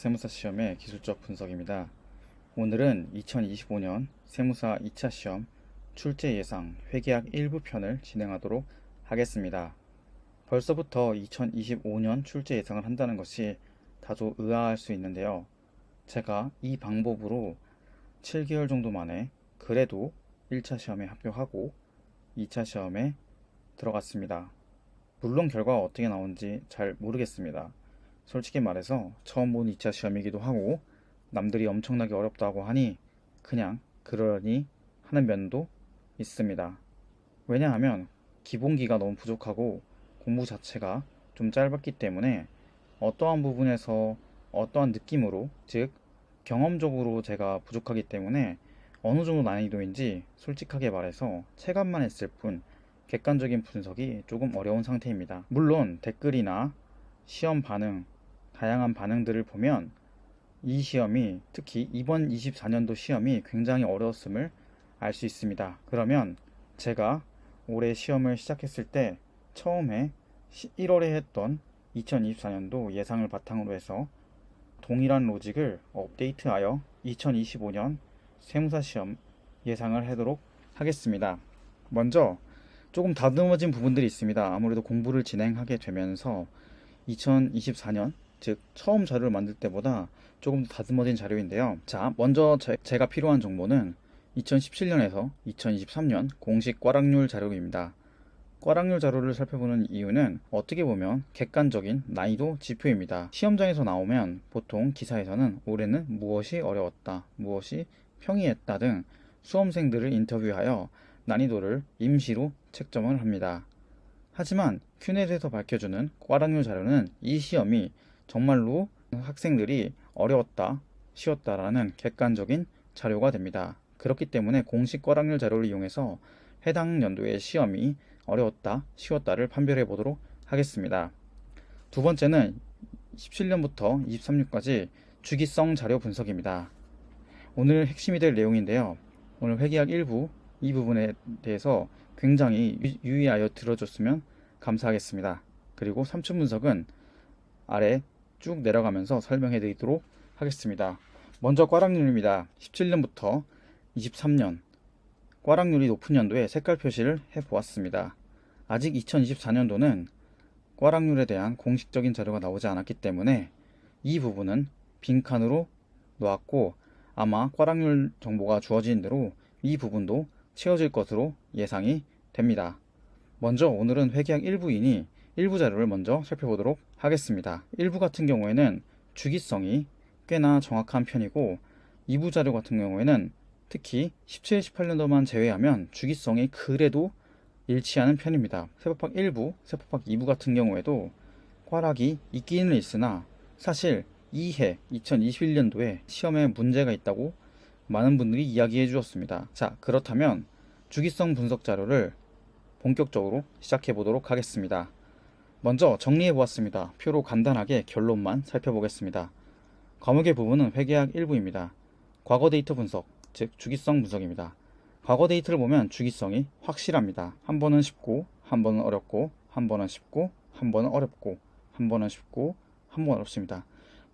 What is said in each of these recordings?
세무사 시험의 기술적 분석입니다. 오늘은 2025년 세무사 2차 시험 출제 예상 회계학 일부 편을 진행하도록 하겠습니다. 벌써부터 2025년 출제 예상을 한다는 것이 다소 의아할 수 있는데요. 제가 이 방법으로 7개월 정도 만에 그래도 1차 시험에 합격하고 2차 시험에 들어갔습니다. 물론 결과가 어떻게 나온지 잘 모르겠습니다. 솔직히 말해서 처음 본 2차 시험이기도 하고 남들이 엄청나게 어렵다고 하니 그냥 그러니 하는 면도 있습니다. 왜냐하면 기본기가 너무 부족하고 공부 자체가 좀 짧았기 때문에 어떠한 부분에서 어떠한 느낌으로, 즉 경험적으로 제가 부족하기 때문에 어느 정도 난이도인지 솔직하게 말해서 체감만 했을 뿐 객관적인 분석이 조금 어려운 상태입니다. 물론 댓글이나 시험 반응, 다양한 반응들을 보면 이 시험이, 특히 이번 24년도 시험이 굉장히 어려웠음을 알 수 있습니다. 그러면 제가 올해 시험을 시작했을 때 처음에 1월에 했던 2024년도 예상을 바탕으로 해서 동일한 로직을 업데이트하여 2025년 세무사 시험 예상을 하도록 하겠습니다. 먼저 조금 다듬어진 부분들이 있습니다. 아무래도 공부를 진행하게 되면서 2024년, 즉 처음 자료를 만들 때보다 조금 더 다듬어진 자료인데요. 자, 먼저 제가 필요한 정보는 2017년에서 2023년 공식 꽈락률 자료입니다. 꽈락률 자료를 살펴보는 이유는 어떻게 보면 객관적인 난이도 지표입니다. 시험장에서 나오면 보통 기사에서는 올해는 무엇이 어려웠다, 무엇이 평이했다 등 수험생들을 인터뷰하여 난이도를 임시로 책정을 합니다. 하지만 큐넷에서 밝혀주는 꽈락률 자료는 이 시험이 정말로 학생들이 어려웠다, 쉬웠다라는 객관적인 자료가 됩니다. 그렇기 때문에 공식 꽈락률 자료를 이용해서 해당 연도의 시험이 어려웠다, 쉬웠다를 판별해 보도록 하겠습니다. 두 번째는 17년부터 23년까지 주기성 자료 분석입니다. 오늘 핵심이 될 내용인데요. 오늘 회계학 일부 이 부분에 대해서 굉장히 유의하여 들어줬으면 감사하겠습니다. 그리고 3층 분석은 아래 쭉 내려가면서 설명해 드리도록 하겠습니다. 먼저 꽈락률입니다. 17년부터 23년 꽈락률이 높은 연도에 색깔 표시를 해 보았습니다. 아직 2024년도는 꽈락률에 대한 공식적인 자료가 나오지 않았기 때문에 이 부분은 빈칸으로 놓았고, 아마 꽈락률 정보가 주어진 대로 이 부분도 채워질 것으로 예상이 됩니다. 먼저 오늘은 회계학 1부이니 일부 자료를 먼저 살펴보도록 하겠습니다. 1부 같은 경우에는 주기성이 꽤나 정확한 편이고 2부 자료 같은 경우에는 특히 17, 18년도만 제외하면 주기성이 그래도 일치하는 편입니다. 세법학 1부, 세법학 2부 같은 경우에도 꽈락이 있기는 있으나 사실 2해 2021년도에 시험에 문제가 있다고 많은 분들이 이야기해 주었습니다. 자, 그렇다면 주기성 분석 자료를 본격적으로 시작해 보도록 하겠습니다. 먼저 정리해 보았습니다. 표로 간단하게 결론만 살펴보겠습니다. 과목의 부분은 회계학 1부입니다. 과거 데이터 분석, 즉 주기성 분석입니다. 과거 데이터를 보면 주기성이 확실합니다. 한 번은 쉽고, 한 번은 어렵고, 한 번은 쉽고, 한 번은 어렵고, 한 번은 쉽고, 한 번은 어렵습니다.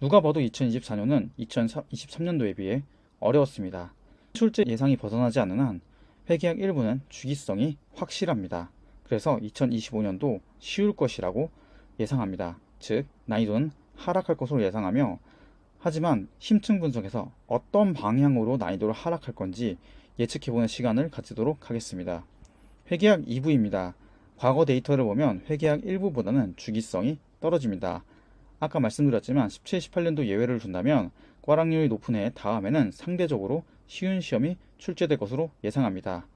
누가 봐도 2024년은 2023년도에 비해 어려웠습니다. 출제 예상이 벗어나지 않는 한 회계학 1부는 주기성이 확실합니다. 그래서 2025년도 쉬울 것이라고 예상합니다. 즉 난이도는 하락할 것으로 예상하며, 하지만 심층 분석에서 어떤 방향으로 난이도를 하락할 건지 예측해보는 시간을 가지도록 하겠습니다. 회계학 2부입니다. 과거 데이터를 보면 회계학 1부보다는 주기성이 떨어집니다. 아까 말씀드렸지만 17, 18년도 예외를 둔다면 꽈락률이 높은 해 다음에는 상대적으로 쉬운 시험이 출제될 것으로 예상합니다.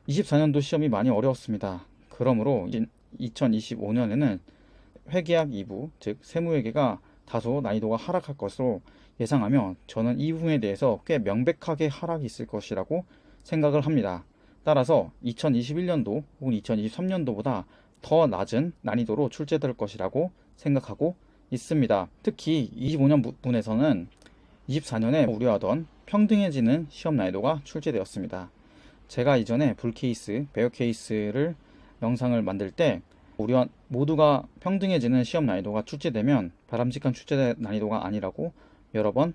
24년도 시험이 많이 어려웠습니다. 그러므로 2025년에는 회계학 2부, 즉 세무회계가 다소 난이도가 하락할 것으로 예상하며 저는 이 부분에 대해서 꽤 명백하게 하락이 있을 것이라고 생각을 합니다. 따라서 2021년도 혹은 2023년도보다 더 낮은 난이도로 출제될 것이라고 생각하고 있습니다. 특히 25년 부분에서는 24년에 우려하던 평등해지는 시험 난이도가 출제되었습니다. 제가 이전에 불케이스, 베어 케이스를 영상을 만들 때 모두가 평등해지는 시험 난이도가 출제되면 바람직한 출제 난이도가 아니라고 여러 번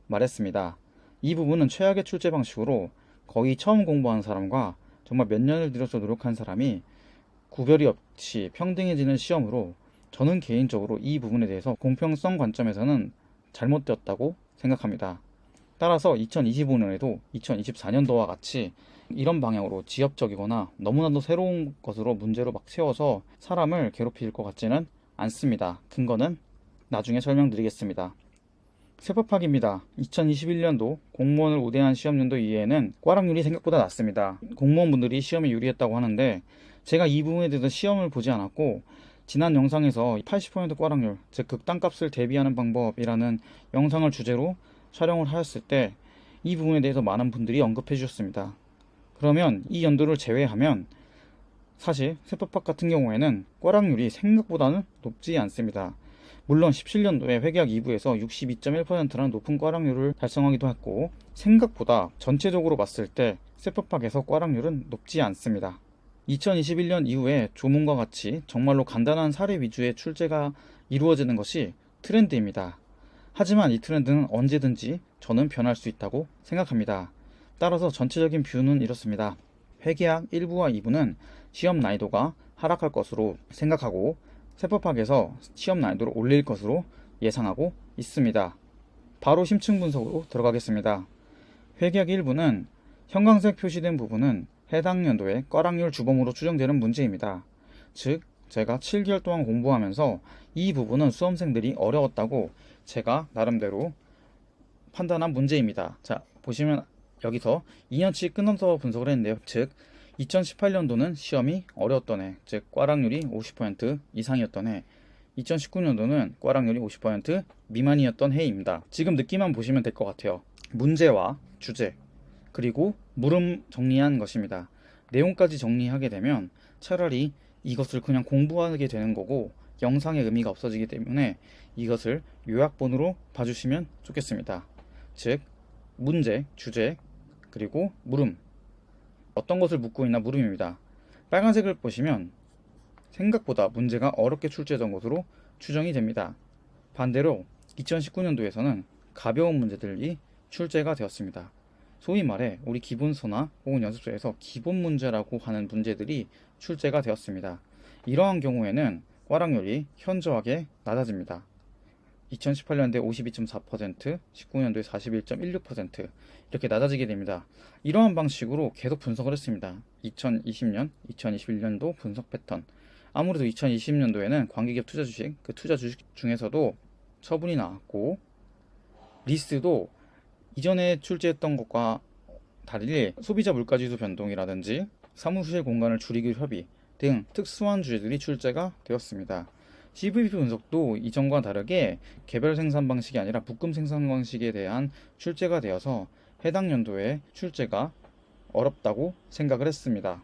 말했습니다. 이 부분은 최악의 출제 방식으로 거의 처음 공부하는 사람과 정말 몇 년을 들여서 노력한 사람이 구별이 없이 평등해지는 시험으로 저는 개인적으로 이 부분에 대해서 공평성 관점에서는 잘못되었다고 생각합니다. 따라서 2025년에도 2024년도와 같이 이런 방향으로 지엽적이거나 너무나도 새로운 것으로 문제로 막 세워서 사람을 괴롭힐 것 같지는 않습니다. 근거는 나중에 설명드리겠습니다. 세법학입니다. 2021년도 공무원을 우대한 시험연도 이외에는 꽈락률이 생각보다 낮습니다. 공무원분들이 시험에 유리했다고 하는데 제가 이 부분에 대해서 시험을 보지 않았고 지난 영상에서 80% 꽈락률, 즉 극단값을 대비하는 방법이라는 영상을 주제로 촬영을 하였을 때 이 부분에 대해서 많은 분들이 언급해 주셨습니다. 그러면 이 연도를 제외하면 사실 세법학 같은 경우에는 꽈락률이 생각보다는 높지 않습니다. 물론 17년도에 회계학 2부에서 62.1%라는 높은 꽈락률을 달성하기도 했고 생각보다 전체적으로 봤을 때 세법학에서 꽈락률은 높지 않습니다. 2021년 이후에 조문과 같이 정말로 간단한 사례 위주의 출제가 이루어지는 것이 트렌드입니다. 하지만 이 트렌드는 언제든지 저는 변할 수 있다고 생각합니다. 따라서 전체적인 뷰는 이렇습니다. 회계학 1부와 2부는 시험 난이도가 하락할 것으로 생각하고 세법학에서 시험 난이도를 올릴 것으로 예상하고 있습니다. 바로 심층 분석으로 들어가겠습니다. 회계학 1부는 형광색 표시된 부분은 해당 연도의 꽈락률 주범으로 추정되는 문제입니다. 즉, 제가 7개월 동안 공부하면서 이 부분은 수험생들이 어려웠다고 제가 나름대로 판단한 문제입니다. 자, 보시면 여기서 2년치 끊어서 분석을 했는데요. 즉, 2018년도는 시험이 어려웠던 해, 즉 꽈락률이 50% 이상이었던 해, 2019년도는 꽈락률이 50% 미만이었던 해입니다. 지금 느낌만 보시면 될 것 같아요. 문제와 주제, 그리고 물음 정리한 것입니다. 내용까지 정리하게 되면 차라리 이것을 그냥 공부하게 되는 거고 영상의 의미가 없어지기 때문에 이것을 요약본으로 봐주시면 좋겠습니다. 즉, 문제, 주제, 그리고 물음, 어떤 것을 묻고 있나 물음입니다. 빨간색을 보시면 생각보다 문제가 어렵게 출제된 것으로 추정이 됩니다. 반대로 2019년도에서는 가벼운 문제들이 출제가 되었습니다. 소위 말해 우리 기본서나 혹은 연습서에서 기본 문제라고 하는 문제들이 출제가 되었습니다. 이러한 경우에는 꽈락률이 현저하게 낮아집니다. 2018년도에 52.4%, 19년도에 41.16% 이렇게 낮아지게 됩니다. 이러한 방식으로 계속 분석을 했습니다. 2020년, 2021년도 분석 패턴. 아무래도 2020년도에는 관계기업 투자 주식, 그 투자 주식 중에서도 처분이 나왔고 리스트도 이전에 출제했던 것과 달리 소비자 물가지수 변동이라든지 사무실 공간을 줄이기 협의 등 특수한 주제들이 출제가 되었습니다. CVP 분석도 이전과 다르게 개별 생산 방식이 아니라 묶음 생산 방식에 대한 출제가 되어서 해당 연도에 출제가 어렵다고 생각을 했습니다.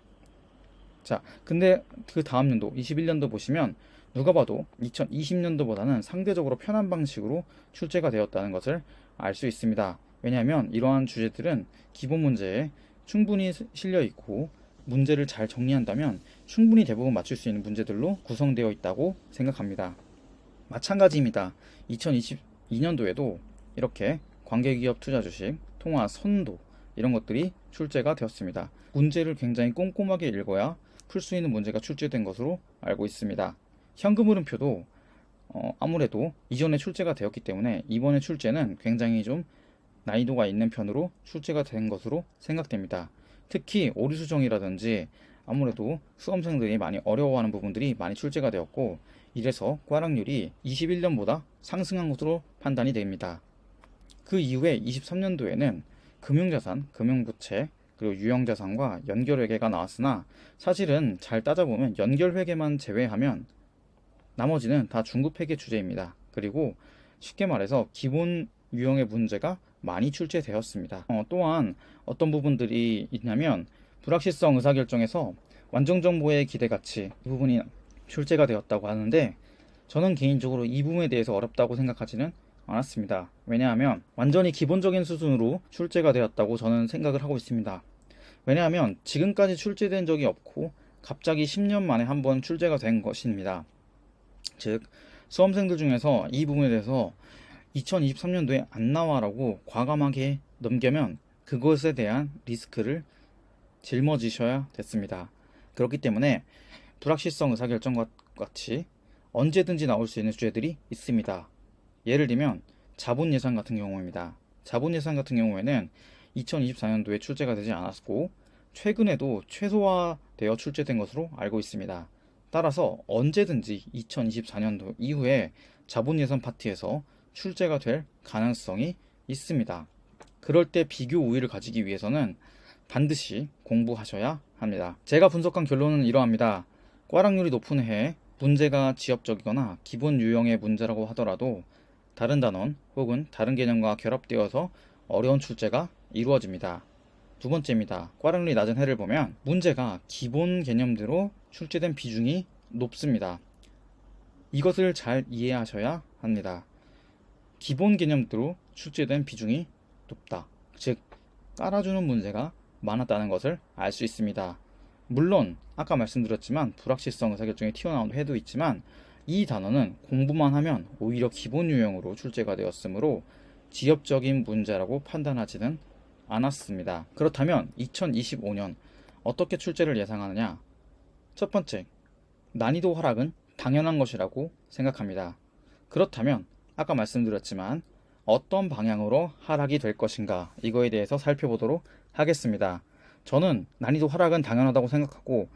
자, 근데 그 다음 연도 21년도 보시면 누가 봐도 2020년도보다는 상대적으로 편한 방식으로 출제가 되었다는 것을 알 수 있습니다. 왜냐하면 이러한 주제들은 기본 문제에 충분히 실려 있고 문제를 잘 정리한다면 충분히 대부분 맞출 수 있는 문제들로 구성되어 있다고 생각합니다. 마찬가지입니다. 2022년도에도 이렇게 관계기업 투자 주식, 통화 선도 이런 것들이 출제가 되었습니다. 문제를 굉장히 꼼꼼하게 읽어야 풀 수 있는 문제가 출제된 것으로 알고 있습니다. 현금 흐름표도 아무래도 이전에 출제가 되었기 때문에 이번에 출제는 굉장히 좀 난이도가 있는 편으로 출제가 된 것으로 생각됩니다. 특히 오류 수정이라든지 아무래도 수험생들이 많이 어려워하는 부분들이 많이 출제가 되었고 이래서 꽈락률이 21년보다 상승한 것으로 판단이 됩니다. 그 이후에 23년도에는 금융자산, 금융부채, 그리고 유형자산과 연결회계가 나왔으나 사실은 잘 따져보면 연결회계만 제외하면 나머지는 다 중급회계 주제입니다. 그리고 쉽게 말해서 기본 유형의 문제가 많이 출제되었습니다. 또한 어떤 부분들이 있냐면 불확실성 의사결정에서 완전정보의 기대가치 이 부분이 출제가 되었다고 하는데 저는 개인적으로 이 부분에 대해서 어렵다고 생각하지는 않았습니다. 왜냐하면 완전히 기본적인 수준으로 출제가 되었다고 저는 생각을 하고 있습니다. 왜냐하면 지금까지 출제된 적이 없고 갑자기 10년 만에 한번 출제가 된 것입니다. 즉 수험생들 중에서 이 부분에 대해서 2023년도에 안 나와라고 과감하게 넘겨면 그것에 대한 리스크를 짊어지셔야 됐습니다. 그렇기 때문에 불확실성 의사결정과 같이 언제든지 나올 수 있는 주제들이 있습니다. 예를 들면 자본 예산 같은 경우입니다. 자본 예산 같은 경우에는 2024년도에 출제가 되지 않았고 최근에도 최소화되어 출제된 것으로 알고 있습니다. 따라서 언제든지 2024년도 이후에 자본 예산 파트에서 출제가 될 가능성이 있습니다. 그럴 때 비교 우위를 가지기 위해서는 반드시 공부하셔야 합니다. 제가 분석한 결론은 이러합니다. 꽈락률이 높은 해에 문제가 지엽적이거나 기본 유형의 문제라고 하더라도 다른 단원 혹은 다른 개념과 결합되어서 어려운 출제가 이루어집니다. 두 번째입니다. 꽈락률이 낮은 해를 보면 문제가 기본 개념대로 출제된 비중이 높습니다. 이것을 잘 이해하셔야 합니다. 기본 개념대로 출제된 비중이 높다. 즉 깔아주는 문제가 많았다는 것을 알 수 있습니다. 물론 아까 말씀드렸지만 불확실성 의사결정이 튀어나온 해도 있지만 이 단어는 공부만 하면 오히려 기본 유형으로 출제가 되었으므로 지엽적인 문제라고 판단하지는 않았습니다. 그렇다면 2025년 어떻게 출제를 예상하느냐? 첫 번째, 난이도 하락은 당연한 것이라고 생각합니다. 그렇다면 아까 말씀드렸지만 어떤 방향으로 하락이 될 것인가 이거에 대해서 살펴보도록 하겠습니다. 저는 난이도 하락은 당연하다고 생각하고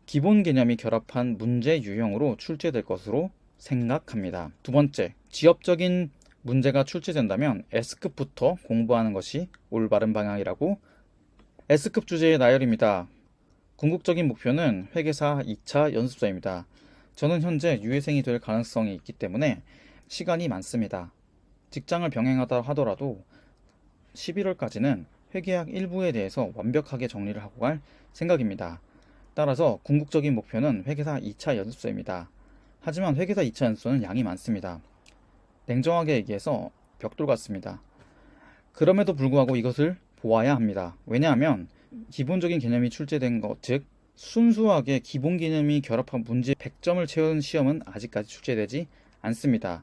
기본 개념이 결합한 문제 유형으로 출제될 것으로 생각합니다. 두 번째, 지엽적인 문제가 출제된다면 S급부터 공부하는 것이 올바른 방향이라고. S급 주제의 나열입니다. 궁극적인 목표는 회계사 2차 연습서입니다. 저는 현재 유예생이 될 가능성이 있기 때문에 시간이 많습니다. 직장을 병행하다 하더라도 11월까지는 회계학 일부에 대해서 완벽하게 정리를 하고 갈 생각입니다. 따라서 궁극적인 목표는 회계사 2차 연습서입니다. 하지만 회계사 2차 연습서는 양이 많습니다. 냉정하게 얘기해서 벽돌 같습니다. 그럼에도 불구하고 이것을 보아야 합니다. 왜냐하면 기본적인 개념이 출제된 것, 즉 순수하게 기본 개념이 결합한 문제 100점을 채운 시험은 아직까지 출제되지 않습니다.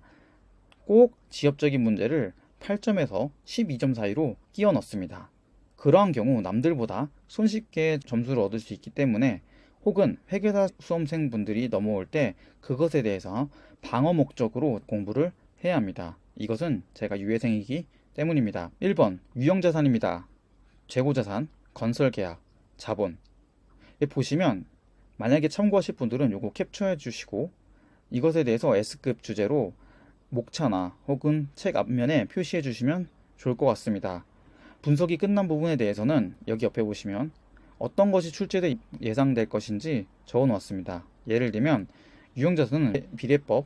꼭 지엽적인 문제를 8점에서 12점 사이로 끼워 넣습니다. 그러한 경우 남들보다 손쉽게 점수를 얻을 수 있기 때문에 혹은 회계사 수험생분들이 넘어올 때 그것에 대해서 방어 목적으로 공부를 해야 합니다. 이것은 제가 유예생이기 때문입니다. 1번 유형자산입니다. 재고자산, 건설계약, 자본. 보시면 만약에 참고하실 분들은 이거 캡처해 주시고 이것에 대해서 S급 주제로 목차나 혹은 책 앞면에 표시해 주시면 좋을 것 같습니다. 분석이 끝난 부분에 대해서는 여기 옆에 보시면 어떤 것이 출제돼 예상될 것인지 적어 놓았습니다. 예를 들면 유형자산은 비례법,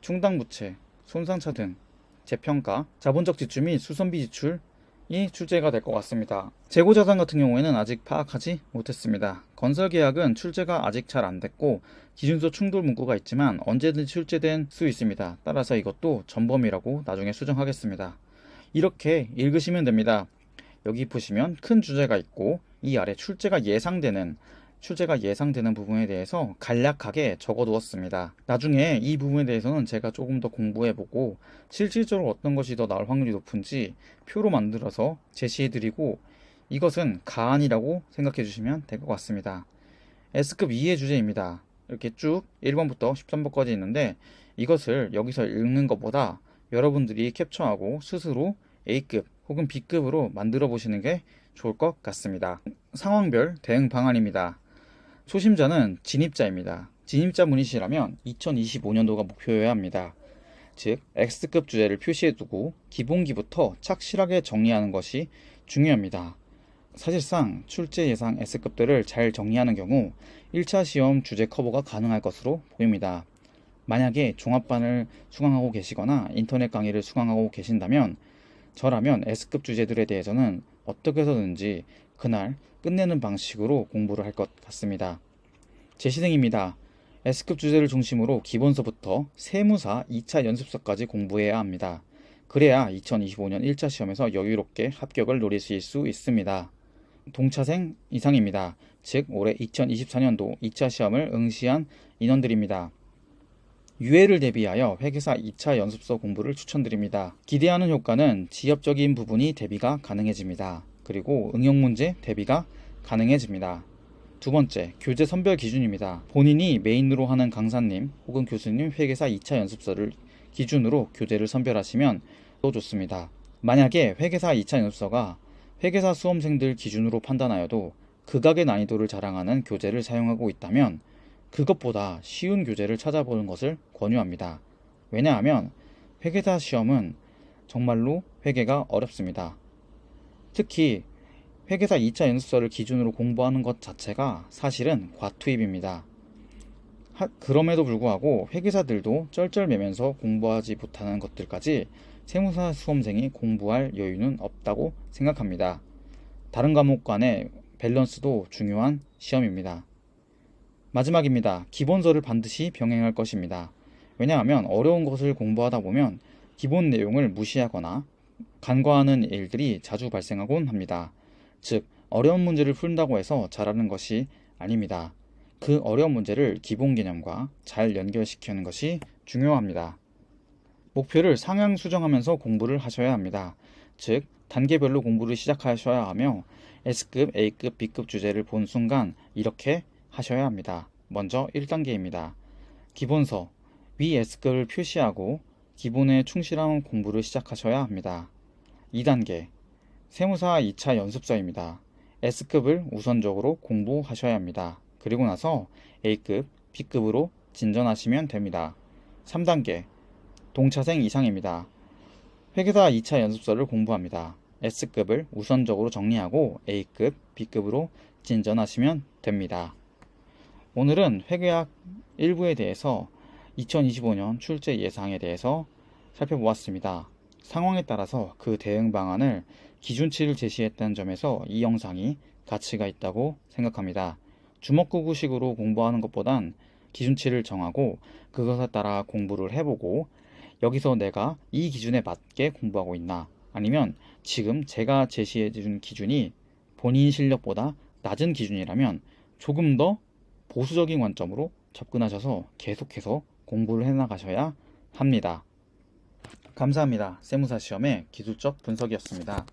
충당부채, 손상차 등 재평가, 자본적 지출 및 수선비 지출이 출제가 될 것 같습니다. 재고자산 같은 경우에는 아직 파악하지 못했습니다. 건설계약은 출제가 아직 잘 안 됐고 기준서 충돌 문구가 있지만 언제든지 출제된 수 있습니다. 따라서 이것도 전범이라고 나중에 수정하겠습니다. 이렇게 읽으시면 됩니다. 여기 보시면 큰 주제가 있고 이 아래 출제가 예상되는 부분에 대해서 간략하게 적어 두었습니다. 나중에 이 부분에 대해서는 제가 조금 더 공부해보고 실질적으로 어떤 것이 더 나올 확률이 높은지 표로 만들어서 제시해드리고 이것은 가안이라고 생각해 주시면 될 것 같습니다. S급 2의 주제입니다. 이렇게 쭉 1번부터 13번까지 있는데 이것을 여기서 읽는 것보다 여러분들이 캡처하고 스스로 A급 혹은 B급으로 만들어 보시는 게 좋을 것 같습니다. 상황별 대응 방안입니다. 초심자는 진입자입니다. 진입자분이시라면 2025년도가 목표여야 합니다. 즉 X급 주제를 표시해두고 기본기부터 착실하게 정리하는 것이 중요합니다. 사실상 출제 예상 S급들을 잘 정리하는 경우 1차 시험 주제 커버가 가능할 것으로 보입니다. 만약에 종합반을 수강하고 계시거나 인터넷 강의를 수강하고 계신다면 저라면 S급 주제들에 대해서는 어떻게 해서든지 그날 끝내는 방식으로 공부를 할 것 같습니다. 재시생입니다. S급 주제를 중심으로 기본서부터 세무사 2차 연습서까지 공부해야 합니다. 그래야 2025년 1차 시험에서 여유롭게 합격을 노리실 수 있습니다. 동차생 이상입니다. 즉 올해 2024년도 2차 시험을 응시한 인원들입니다. 유예를 대비하여 회계사 2차 연습서 공부를 추천드립니다. 기대하는 효과는 지엽적인 부분이 대비가 가능해집니다. 그리고 응용 문제 대비가 가능해집니다. 두 번째, 교재 선별 기준입니다. 본인이 메인으로 하는 강사님 혹은 교수님 회계사 2차 연습서를 기준으로 교재를 선별하시면 또 좋습니다. 만약에 회계사 2차 연습서가 회계사 수험생들 기준으로 판단하여도 극악의 난이도를 자랑하는 교재를 사용하고 있다면 그것보다 쉬운 교재를 찾아보는 것을 권유합니다. 왜냐하면 회계사 시험은 정말로 회계가 어렵습니다. 특히 회계사 2차 연습서를 기준으로 공부하는 것 자체가 사실은 과투입입니다. 그럼에도 불구하고 회계사들도 쩔쩔매면서 공부하지 못하는 것들까지 세무사 수험생이 공부할 여유는 없다고 생각합니다. 다른 과목 간의 밸런스도 중요한 시험입니다. 마지막입니다. 기본서를 반드시 병행할 것입니다. 왜냐하면 어려운 것을 공부하다 보면 기본 내용을 무시하거나 간과하는 일들이 자주 발생하곤 합니다. 즉, 어려운 문제를 푼다고 해서 잘하는 것이 아닙니다. 그 어려운 문제를 기본 개념과 잘 연결시키는 것이 중요합니다. 목표를 상향 수정하면서 공부를 하셔야 합니다. 즉, 단계별로 공부를 시작하셔야 하며 S급, A급, B급 주제를 본 순간 이렇게 하셔야 합니다. 먼저 1단계입니다. 기본서, 위 S급을 표시하고 기본에 충실한 공부를 시작하셔야 합니다. 2단계, 세무사 2차 연습서입니다. S급을 우선적으로 공부하셔야 합니다. 그리고 나서 A급, B급으로 진전하시면 됩니다. 3단계, 동차생 이상입니다. 회계사 2차 연습서를 공부합니다. S급을 우선적으로 정리하고 A급, B급으로 진전하시면 됩니다. 오늘은 회계학 1부에 대해서 2025년 출제 예상에 대해서 살펴보았습니다. 상황에 따라서 그 대응 방안을 기준치를 제시했다는 점에서 이 영상이 가치가 있다고 생각합니다. 주먹구구식으로 공부하는 것보단 기준치를 정하고 그것에 따라 공부를 해보고 여기서 내가 이 기준에 맞게 공부하고 있나 아니면 지금 제가 제시해준 기준이 본인 실력보다 낮은 기준이라면 조금 더 보수적인 관점으로 접근하셔서 계속해서 공부를 해나가셔야 합니다. 감사합니다. 세무사 시험의 기술적 분석이었습니다.